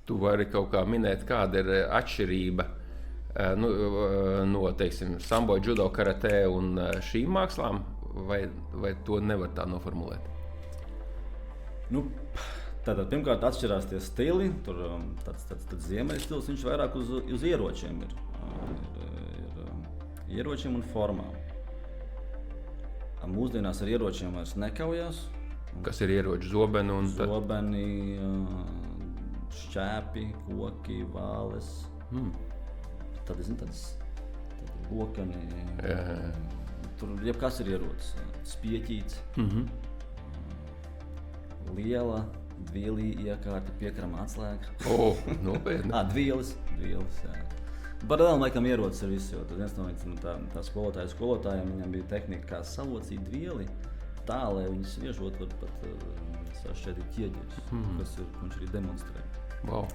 Tu vari kaut kā minēt, kāda ir atšķirība no, teiksim, sambo, judo, karatē un šīm mākslām, vai to nevar tā noformulēt? Tātad, pirmkārt, atšķirās tie stili. Tur tāds ziemeļu stils, viņš vairāk uz ieročiem ir ieročiem un formām. Mūsdienās ar ieročiem vairs nekaujās. Kas ir ieroči? Zobeni un zobeni, šķēpi, koki, vāles. Tad, tādas lokani. Tur jebkas ir ierocis. Spieķīts. Liela, dvielī iekārta, piekrama atslēga. Nopietni. Dvielis, jā. Baradēlam laikam ierocis ar visu, jo tad viens no tā skolotājiem viņam bija tehnika, kā salocīt dvieli tā, lai viņus sviežot var pat sašķēdīt ķieģeļus, kas viņš arī demonstrē. Wow.